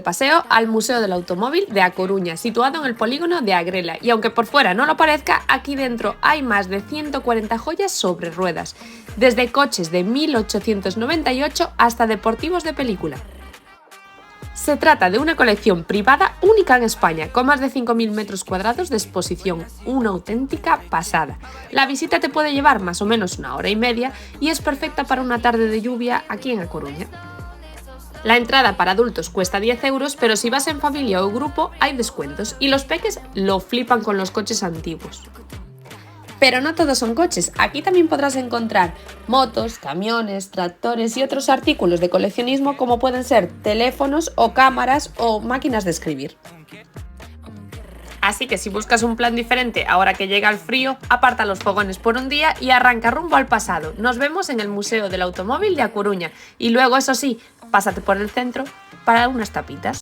Paseo al Museo del Automóvil de A Coruña, situado en el polígono de Agrela, y aunque por fuera no lo parezca, aquí dentro hay más de 140 joyas sobre ruedas, desde coches de 1898 hasta deportivos de película. Se trata de una colección privada única en España, con más de 5.000 metros cuadrados de exposición, una auténtica pasada. La visita te puede llevar más o menos una hora y media y es perfecta para una tarde de lluvia aquí en A Coruña. La entrada para adultos cuesta 10 euros, pero si vas en familia o grupo hay descuentos y los peques lo flipan con los coches antiguos. Pero no todos son coches, aquí también podrás encontrar motos, camiones, tractores y otros artículos de coleccionismo como pueden ser teléfonos o cámaras o máquinas de escribir. Así que si buscas un plan diferente ahora que llega el frío, aparta los fogones por un día y arranca rumbo al pasado. Nos vemos en el Museo del Automóvil de A Coruña y luego, eso sí, pásate por el centro para unas tapitas.